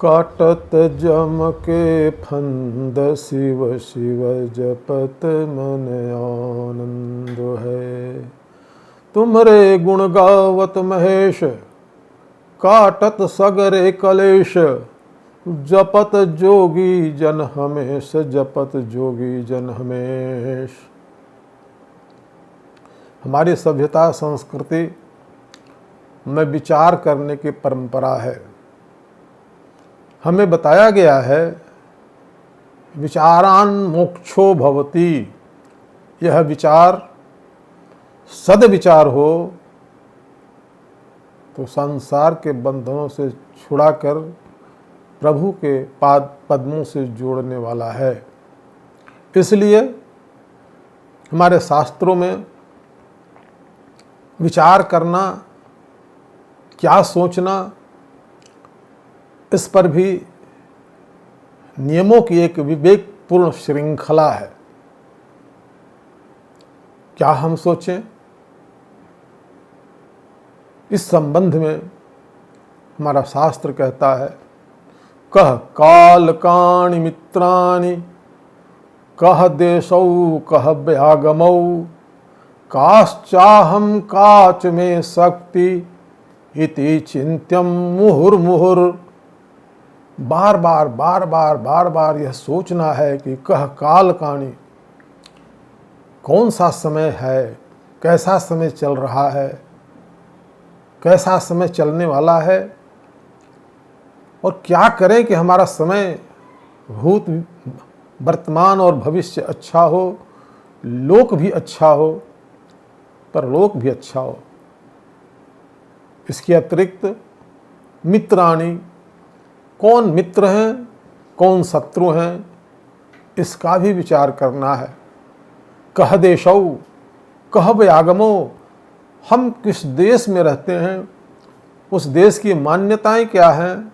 काटत जम के फंद शिव शिव जपत मन आनंद है। तुमरे गुण गावत महेश काटत सगरे कलेश। जपत जोगी जन हमेश जपत जोगी जन हमेश। हमारी सभ्यता संस्कृति में विचार करने की परंपरा है। हमें बताया गया है विचारान मोक्षो भवति। यह विचार सद्विचार हो तो संसार के बंधनों से छुड़ाकर प्रभु के पाद पद्मों से जोड़ने वाला है। इसलिए हमारे शास्त्रों में विचार करना, क्या सोचना, इस पर भी नियमों की एक विवेकपूर्ण श्रृंखला है। क्या हम सोचें, इस संबंध में हमारा शास्त्र कहता है, कह कालकानि मित्राणि कह देशौ कह व्यागमौ काश्चाहम काच में शक्ति इति चिंत्यम मुहुर्मुहुर। बार बार यह सोचना है कि कह कालकानि, कौन सा समय है, कैसा समय चल रहा है, कैसा समय चलने वाला है, और क्या करें कि हमारा समय भूत वर्तमान और भविष्य अच्छा हो, लोक भी अच्छा हो, परलोक भी अच्छा हो। इसके अतिरिक्त मित्राणि, कौन मित्र हैं, कौन शत्रु हैं, इसका भी विचार करना है। कह देशौ कह व्यागमो, हम किस देश में रहते हैं, उस देश की मान्यताएं क्या हैं,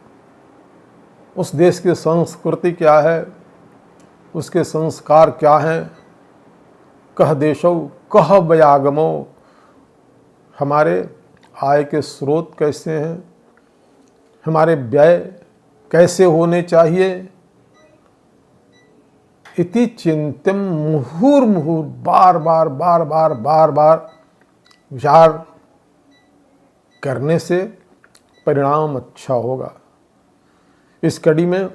उस देश की संस्कृति क्या है, उसके संस्कार क्या हैं। कह देशौ कह व्यागमो, हमारे आय के स्रोत कैसे हैं, हमारे व्यय कैसे होने चाहिए। इति चिंतन मुहुर्मुहुर, बार बार विचार करने से परिणाम अच्छा होगा। इस कड़ी में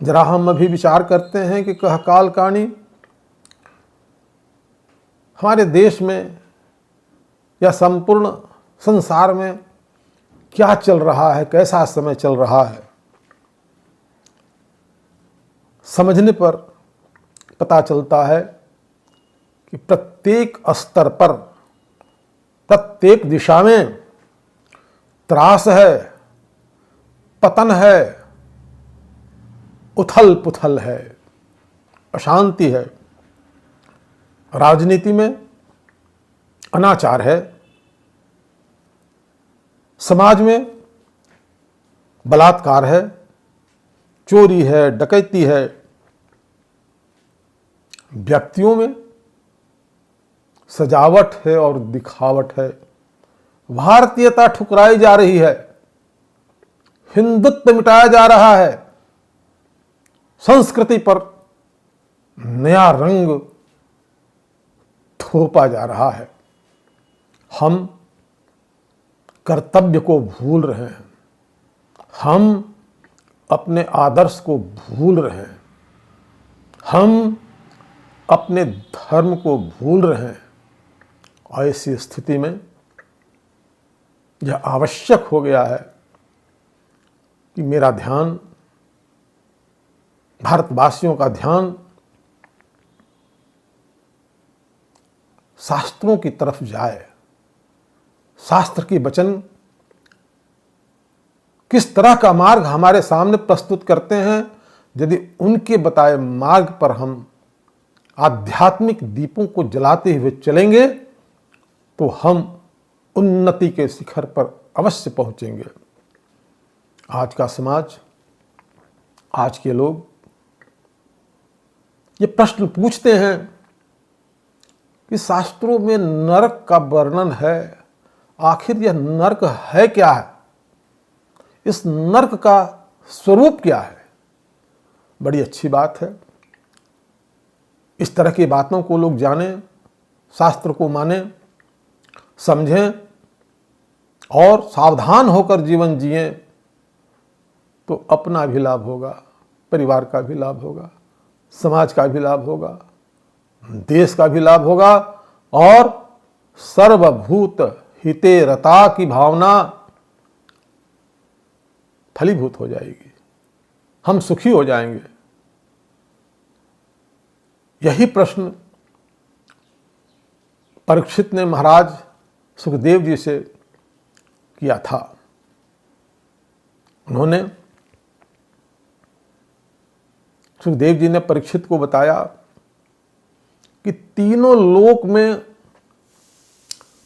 जरा हम अभी विचार करते हैं कि कह कालकानि, हमारे देश में या संपूर्ण संसार में क्या चल रहा है, कैसा समय चल रहा है। समझने पर पता चलता है कि प्रत्येक स्तर पर, प्रत्येक दिशा में त्रास है, पतन है, उथल पुथल है, अशांति है। राजनीति में अनाचार है, समाज में बलात्कार है, चोरी है, डकैती है, व्यक्तियों में सजावट है और दिखावट है। भारतीयता ठुकराई जा रही है, हिंदुत्व मिटाया जा रहा है, संस्कृति पर नया रंग थोपा जा रहा है। हम कर्तव्य को भूल रहे हैं, हम अपने आदर्श को भूल रहे हैं, हम अपने धर्म को भूल रहे हैं। ऐसी स्थिति में यह आवश्यक हो गया है कि मेरा ध्यान, भारतवासियों का ध्यान शास्त्रों की तरफ जाए। शास्त्र की वचन किस तरह का मार्ग हमारे सामने प्रस्तुत करते हैं, यदि उनके बताए मार्ग पर हम आध्यात्मिक दीपों को जलाते हुए चलेंगे तो हम उन्नति के शिखर पर अवश्य पहुंचेंगे। आज का समाज, आज के लोग ये प्रश्न पूछते हैं कि शास्त्रों में नरक का वर्णन है, आखिर यह नरक है क्या है, इस नरक का स्वरूप क्या है। बड़ी अच्छी बात है। इस तरह की बातों को लोग जानें, शास्त्र को मानें, समझें और सावधान होकर जीवन जिएं तो अपना भी लाभ होगा, परिवार का भी लाभ होगा, समाज का भी लाभ होगा, देश का भी लाभ होगा और सर्वभूत हिते रता की भावना फलीभूत हो जाएगी। हम सुखी हो जाएंगे। यही प्रश्न परीक्षित ने महाराज सुखदेव जी से किया था। उन्होंने, सुखदेव जी ने परीक्षित को बताया कि तीनों लोक में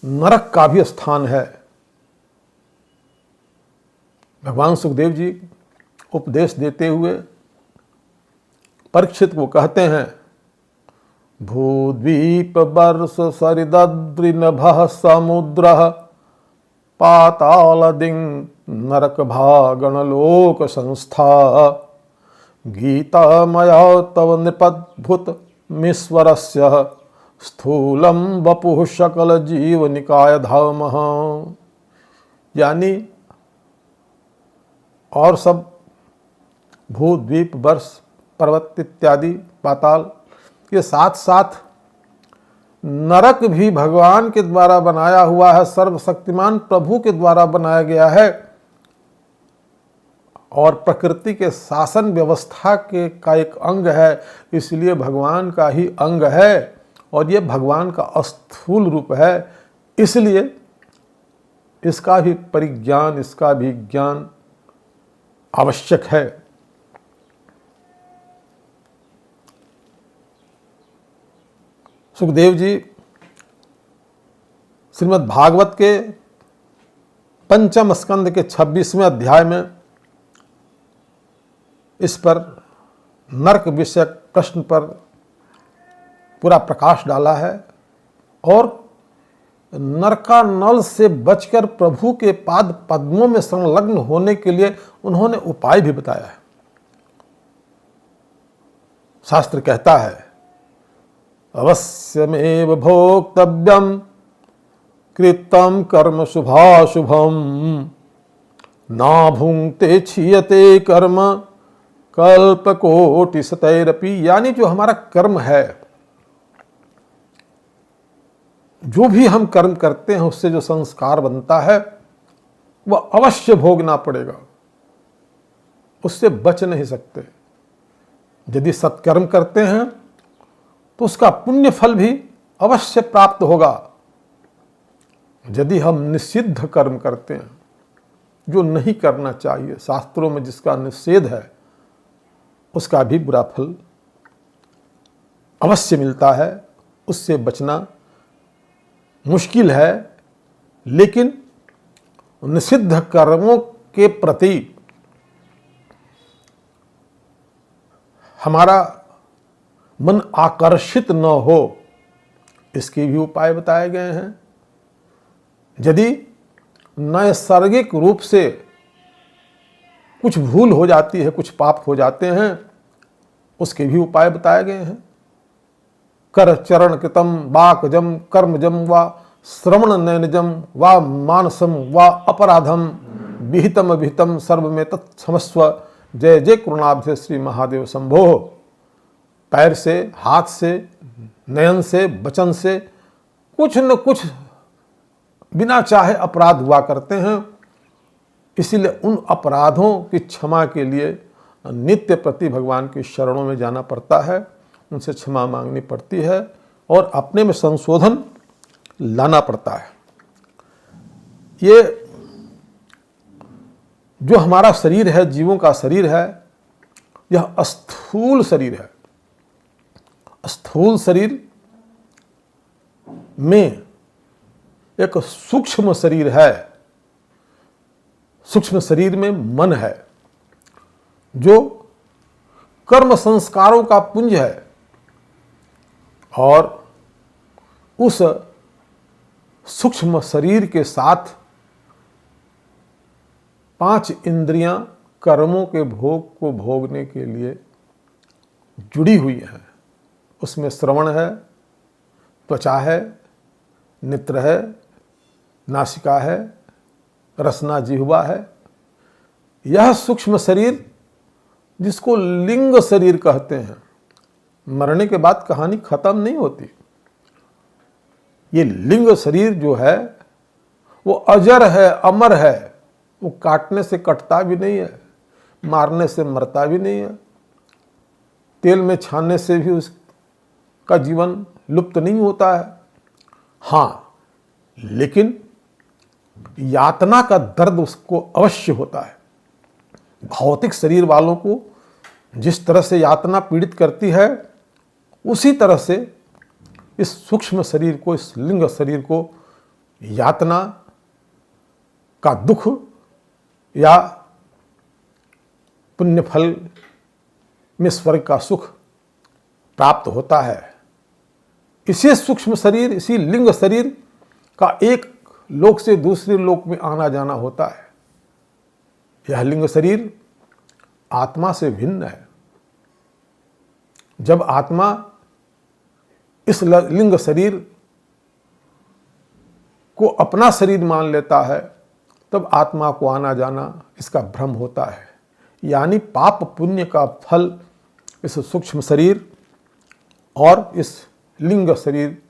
नरक का भी स्थान है। भगवान सुखदेव जी उपदेश देते हुए परीक्षित को कहते हैं, भूद्वीप वर्ष सरिदद्रिनभः समुद्रः पातालदिं नरक भागणलोक संस्था गीता मया तव नृपद्भुत मीश्वरस्य स्थूलम वपुः सकल जीव निकाय धामः। यानी और सब भूत द्वीप वर्ष पर्वत इत्यादि पाताल के साथ साथ नरक भी भगवान के द्वारा बनाया हुआ है, सर्वशक्तिमान प्रभु के द्वारा बनाया गया है और प्रकृति के शासन व्यवस्था के का एक अंग है, इसलिए भगवान का ही अंग है और ये भगवान का स्थूल रूप है, इसलिए इसका भी परिज्ञान, इसका भी ज्ञान आवश्यक है। सुखदेव जी श्रीमद् भागवत के पंचम स्कंद के 26वें अध्याय में इस पर नरक विषयक प्रश्न पर पूरा प्रकाश डाला है और नरकानल से बचकर प्रभु के पाद पद्मों में संलग्न होने के लिए उन्होंने उपाय भी बताया है। शास्त्र कहता है, अवश्यमेव भोक्तव्यम कृतं कर्म शुभाशुभम ना भुंक्ते क्षीयते कर्म कल्पकोटि शतैरपि। यानी जो हमारा कर्म है, जो भी हम कर्म करते हैं उससे जो संस्कार बनता है वह अवश्य भोगना पड़ेगा, उससे बच नहीं सकते। यदि सत्कर्म करते हैं तो उसका पुण्य फल भी अवश्य प्राप्त होगा। यदि हम निषिद्ध कर्म करते हैं, जो नहीं करना चाहिए, शास्त्रों में जिसका निषेध है, उसका भी बुरा फल अवश्य मिलता है। उससे बचना मुश्किल है, लेकिन निषिद्ध कर्मों के प्रति हमारा मन आकर्षित न हो, इसके भी उपाय बताए गए हैं। यदि नैसर्गिक रूप से कुछ भूल हो जाती है, कुछ पाप हो जाते हैं, उसके भी उपाय बताए गए हैं। कर चरण कृतम वाकजम कर्मजम व श्रवण नैनजम व मानसम व अपराधम विहितम अभिहितम सर्व में तत्समस्व। जय जय करुणाब्ध श्री महादेव शंभो। पैर से, हाथ से, नयन से, वचन से कुछ न कुछ बिना चाहे अपराध हुआ करते हैं, इसीलिए उन अपराधों की क्षमा के लिए नित्य प्रति भगवान की शरणों में जाना पड़ता है, उनसे क्षमा मांगनी पड़ती है और अपने में संशोधन लाना पड़ता है। ये जो हमारा शरीर है, जीवों का शरीर है, यह स्थूल शरीर है। स्थूल शरीर में एक सूक्ष्म शरीर है। सूक्ष्म शरीर में मन है, जो कर्म संस्कारों का पुंज है और उस सूक्ष्म शरीर के साथ 5 इंद्रियां कर्मों के भोग को भोगने के लिए जुड़ी हुई हैं। उसमें श्रवण है, त्वचा है, नेत्र है, नासिका है, रसना जिह्वा है। यह सूक्ष्म शरीर जिसको लिंग शरीर कहते हैं, मरने के बाद कहानी खत्म नहीं होती। ये लिंग शरीर जो है वो अजर है, अमर है। वो काटने से कटता भी नहीं है, मारने से मरता भी नहीं है, तेल में छानने से भी उसका जीवन लुप्त नहीं होता है। हाँ, लेकिन यातना का दर्द उसको अवश्य होता है। भौतिक शरीर वालों को जिस तरह से यातना पीड़ित करती है, उसी तरह से इस सूक्ष्म शरीर को, इस लिंग शरीर को यातना का दुख या पुण्य फल में स्वर्ग का सुख प्राप्त होता है। इसी सूक्ष्म शरीर, इसी लिंग शरीर का एक लोक से दूसरे लोक में आना जाना होता है। यह लिंग शरीर आत्मा से भिन्न है। जब आत्मा इस लिंग शरीर को अपना शरीर मान लेता है, तब आत्मा को आना जाना इसका भ्रम होता है। यानी पाप पुण्य का फल इस सूक्ष्म शरीर और इस लिंग शरीर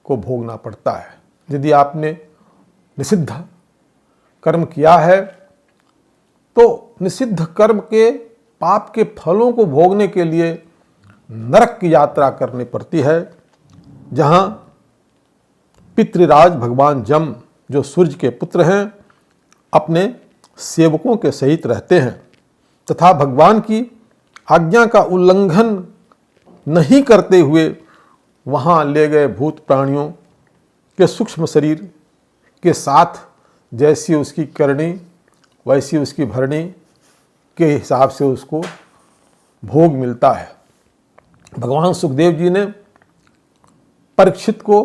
को भोगना पड़ता है। यदि आपने निषिद्ध कर्म किया है तो निषिद्ध कर्म के पाप के फलों को भोगने के लिए नरक की यात्रा करनी पड़ती है, जहाँ पितृराज भगवान जम, जो सूर्य के पुत्र हैं, अपने सेवकों के सहित रहते हैं तथा भगवान की आज्ञा का उल्लंघन नहीं करते हुए वहाँ ले गए भूत प्राणियों के सूक्ष्म शरीर के साथ जैसी उसकी करनी वैसी उसकी भरनी के हिसाब से उसको भोग मिलता है। भगवान सुखदेव जी ने परीक्षित को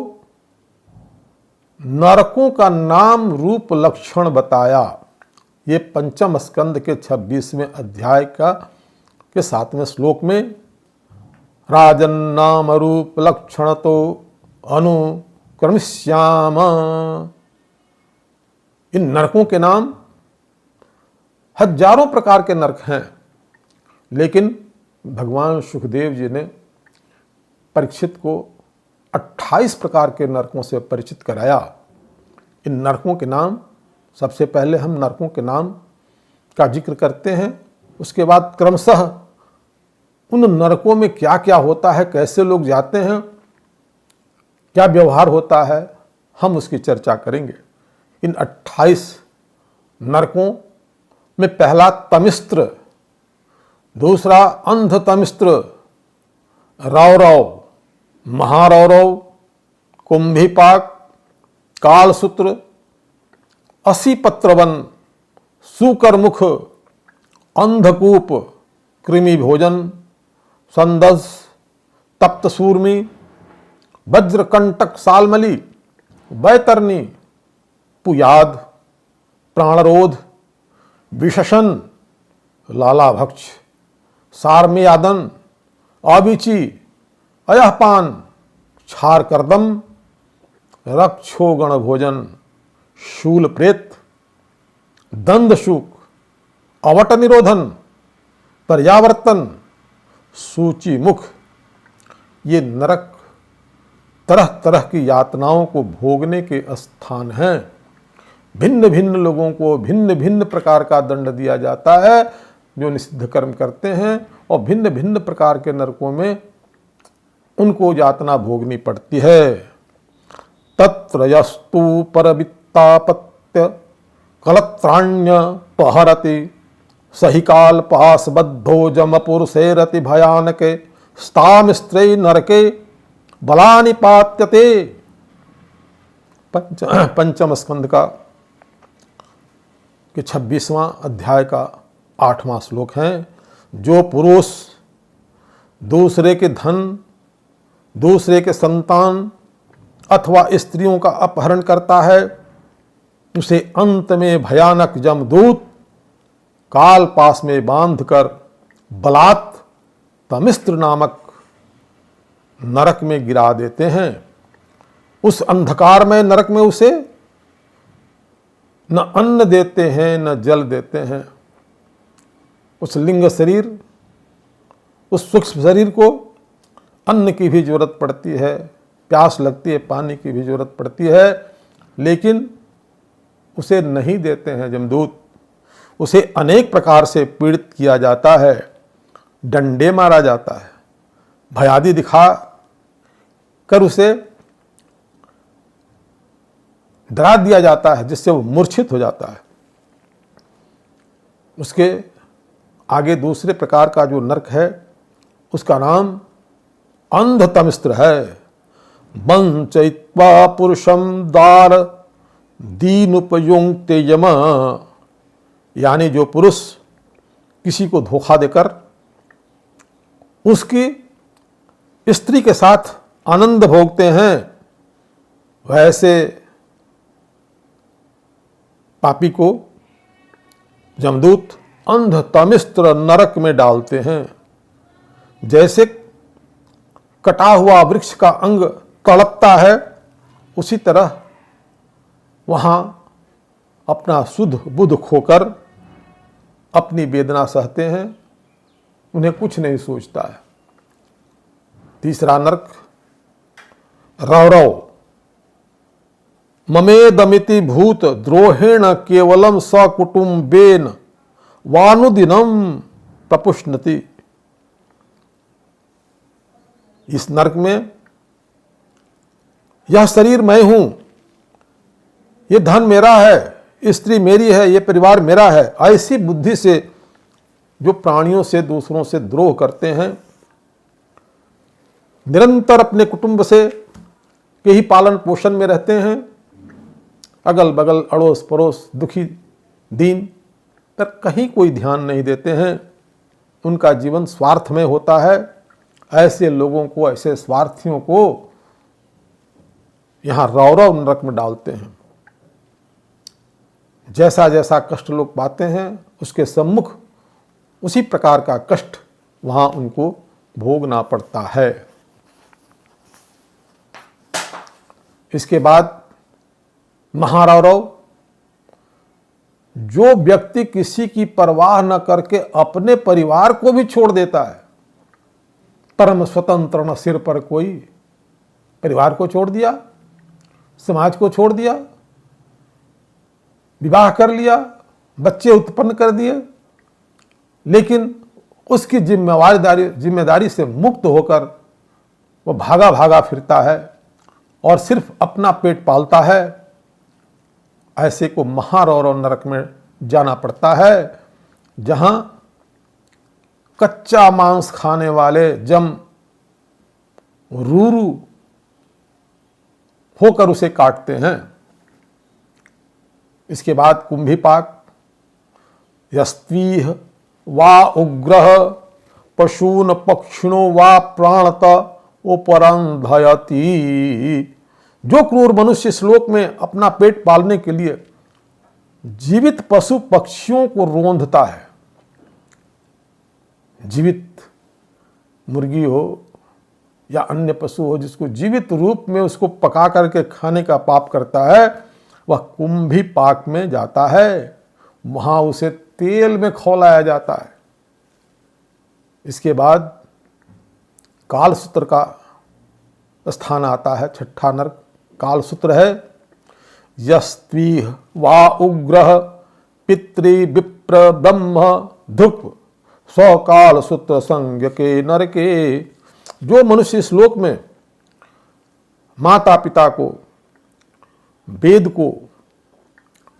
नरकों का नाम रूप लक्षण बताया। ये पंचम स्कंद के 26वें अध्याय के 7वें श्लोक में राजन नाम रूप लक्षण तो अनुक्रमिष्याम। इन नरकों के नाम हजारों प्रकार के नरक हैं, लेकिन भगवान सुखदेव जी ने परीक्षित को 28 प्रकार के नरकों से परिचित कराया। इन नरकों के नाम, सबसे पहले हम नरकों के नाम का जिक्र करते हैं, उसके बाद क्रमशः उन नरकों में क्या क्या होता है, कैसे लोग जाते हैं, क्या व्यवहार होता है, हम उसकी चर्चा करेंगे। इन 28 नरकों में पहला तमिस्त्र, दूसरा अंध तमिस्त्र, रौरव, महारौरव, कुंभीपाक, कालसूत्र, असीपत्रवन, सूकरमुख, अंधकूप, कृमि भोजन, संदस, तप्तसूर्मी, वज्रकंटक सालमली, वैतरणी, पुयाद, प्राणरोध, विशसन, लालाभक्ष, सारमेयादन, अबिची, अयहपान, क्षारकर्दम, रक्षोगण भोजन, शूल प्रेत, दंदशूक, अवट निरोधन, पर्यावर्तन, सूची मुख। ये नरक तरह तरह की यातनाओं को भोगने के स्थान हैं। भिन्न भिन्न लोगों को भिन्न भिन्न प्रकार का दंड दिया जाता है जो निषिद्ध कर्म करते हैं, और भिन्न भिन्न प्रकार के नरकों में उनको यातना भोगनी पड़ती है। तत्र यस्तु परवित्तापत्य कलत्राण्य पहरति सही काल पासबद्धो जमपुरुषेरति भयानके स्तामिस्त्रै नरके बलानि पात्यते। पंचम स्कंद का के 26वां अध्याय का 8वां श्लोक है। जो पुरुष दूसरे के धन, दूसरे के संतान अथवा स्त्रियों का अपहरण करता है, उसे अंत में भयानक जमदूत काल पास में बांधकर बलात् तमिस्त्र नामक नरक में गिरा देते हैं। उस अंधकारमय नरक में उसे न अन्न देते हैं न जल देते हैं। उस लिंग शरीर, उस सूक्ष्म शरीर को अन्न की भी जरूरत पड़ती है, प्यास लगती है, पानी की भी जरूरत पड़ती है, लेकिन उसे नहीं देते हैं यमदूत। उसे अनेक प्रकार से पीड़ित किया जाता है, डंडे मारा जाता है, भयादि दिखा कर उसे डरा दिया जाता है, जिससे वो मूर्छित हो जाता है। उसके आगे दूसरे प्रकार का जो नरक है उसका नाम अंधतमिस्त्र है। वंचयित्वा पुरुषम दार दीनुपयुंक्ते यम, यानी जो पुरुष किसी को धोखा देकर उसकी स्त्री के साथ आनंद भोगते हैं, वैसे पापी को यमदूत अंधतमिस्त्र नरक में डालते हैं। जैसे कटा हुआ वृक्ष का अंग तड़पता है, उसी तरह वहाँ अपना शुद्ध बुद्ध खोकर अपनी वेदना सहते हैं, उन्हें कुछ नहीं सोचता है। तीसरा नरक रौरव। ममेदमिति भूत द्रोहेण केवलम सकुटुम्बेन वानुदिनम प्रपुष्णति। इस नरक में यह शरीर मैं हूं, ये धन मेरा है, स्त्री मेरी है, ये परिवार मेरा है, ऐसी बुद्धि से जो प्राणियों से, दूसरों से द्रोह करते हैं, निरंतर अपने कुटुंब से के ही पालन पोषण में रहते हैं, अगल बगल अड़ोस पड़ोस दुखी दीन पर कहीं कोई ध्यान नहीं देते हैं, उनका जीवन स्वार्थ में होता है। ऐसे लोगों को, ऐसे स्वार्थियों को यहाँ रौरव नरक में डालते हैं। जैसा जैसा कष्ट लोग पाते हैं उसके सम्मुख उसी प्रकार का कष्ट वहाँ उनको भोगना पड़ता है। इसके बाद महारौरव, जो व्यक्ति किसी की परवाह न करके अपने परिवार को भी छोड़ देता है, परम स्वतंत्र न सिर पर कोई, परिवार को छोड़ दिया, समाज को छोड़ दिया, विवाह कर लिया, बच्चे उत्पन्न कर दिए, लेकिन उसकी जिम्मेदारी से मुक्त होकर वह भागा भागा फिरता है और सिर्फ अपना पेट पालता है, ऐसे को महारौरव नरक में जाना पड़ता है, जहां कच्चा मांस खाने वाले जम रूरू होकर उसे काटते हैं। इसके बाद कुंभीपाक। यस्त्वीह वा उग्रह पशून पक्षिणो वा प्राणत उपरंधयति। जो क्रूर मनुष्य श्लोक में अपना पेट पालने के लिए जीवित पशु पक्षियों को रोंधता है, जीवित मुर्गी हो या अन्य पशु हो, जिसको जीवित रूप में उसको पका करके खाने का पाप करता है, वह कुंभी पाक में जाता है, वहां उसे तेल में खौलाया जाता है। इसके बाद कालसूत्र का स्थान आता है, छठा नरक कालसूत्र है। यस्त्वीह वा उग्रह पितृ विप्र ब्रह्म धुप स्वकाल सूत्र संज्ञ के नरके। जो मनुष्य श्लोक में माता पिता को, वेद को,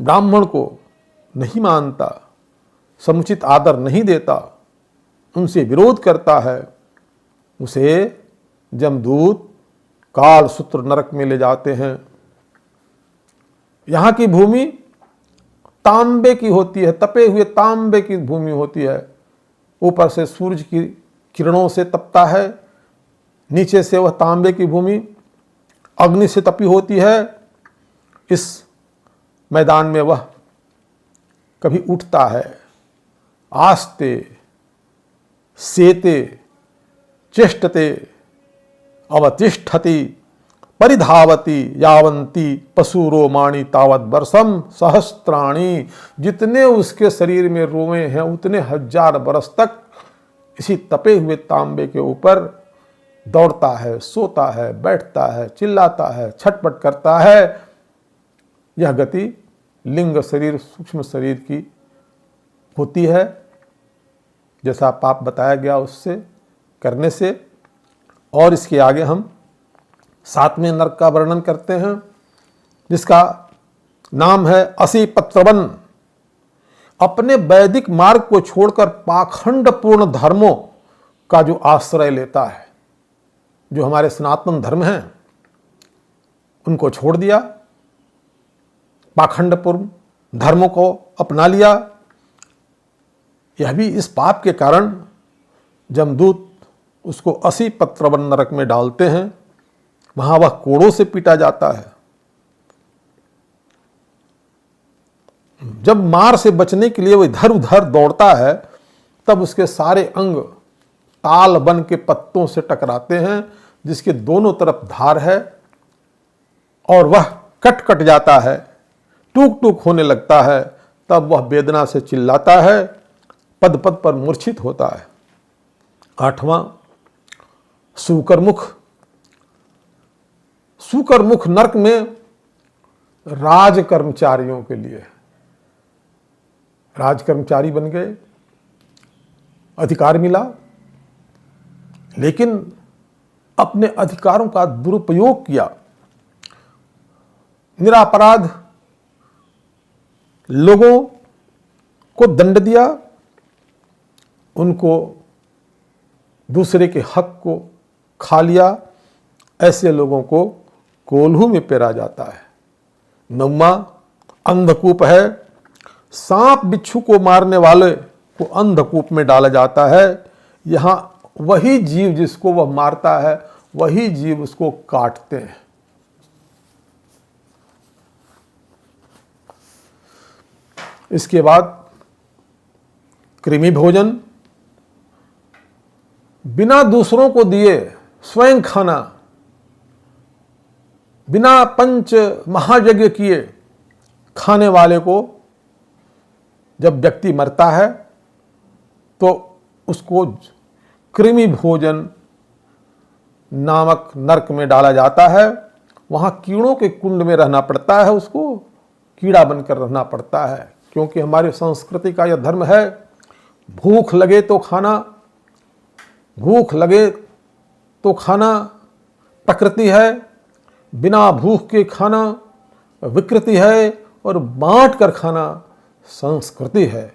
ब्राह्मण को नहीं मानता, समुचित आदर नहीं देता, उनसे विरोध करता है, उसे यमदूत काल सूत्र नरक में ले जाते हैं। यहाँ की भूमि तांबे की होती है, तपे हुए तांबे की भूमि होती है। ऊपर से सूरज की किरणों से तपता है, नीचे से वह तांबे की भूमि अग्नि से तपी होती है। इस मैदान में वह कभी उठता है, आस्ते सेते चेष्टते अवतिष्ठति परिधावती यावंती पशुरोमाणी तावत वर्षम सहस्त्राणी। जितने उसके शरीर में रोए हैं उतने 1000 बरस तक इसी तपे हुए तांबे के ऊपर दौड़ता है, सोता है, बैठता है, चिल्लाता है, छटपट करता है। यह गति लिंग शरीर सूक्ष्म शरीर की होती है, जैसा पाप बताया गया उससे करने से। और इसके आगे हम 7वें नरक का वर्णन करते हैं, जिसका नाम है असी पत्रवन। अपने वैदिक मार्ग को छोड़कर पाखंड पूर्ण धर्मों का जो आश्रय लेता है, जो हमारे सनातन धर्म हैं उनको छोड़ दिया, पाखंड पूर्ण धर्मों को अपना लिया। यह भी इस पाप के कारण जमदूत उसको 80 पत्रवन नरक में डालते हैं। वहां वह कोड़ों से पीटा जाता है। जब मार से बचने के लिए वह इधर उधर दौड़ता है, तब उसके सारे अंग ताल बन के पत्तों से टकराते हैं, जिसके दोनों तरफ धार है, और वह कट कट जाता है, टूक टूक होने लगता है। तब वह वेदना से चिल्लाता है, पद पद पर मूर्छित होता है। 8वां सूकरमुख। सूकरमुख नरक में राज कर्मचारियों के लिए, राज कर्मचारी बन गए, अधिकार मिला, लेकिन अपने अधिकारों का दुरुपयोग किया। निरपराध लोगों को दंड दिया, उनको दूसरे के हक को खा लिया। ऐसे लोगों को कोल्हू में पेरा जाता है। 9वां अंधकूप है। सांप बिच्छू को मारने वाले को अंधकूप में डाला जाता है। यहां वही जीव जिसको वह मारता है, वही जीव उसको काटते हैं। इसके बाद कृमि भोजन, बिना दूसरों को दिए स्वयं खाना, बिना पंच महायज्ञ किए खाने वाले को जब व्यक्ति मरता है तो उसको कृमि भोजन नामक नरक में डाला जाता है। वहां कीड़ों के कुंड में रहना पड़ता है, उसको कीड़ा बनकर रहना पड़ता है, क्योंकि हमारी संस्कृति का यह धर्म है, भूख लगे तो खाना, भूख लगे तो खाना प्रकृति है, बिना भूख के खाना विकृति है, और बांट कर खाना संस्कृति है।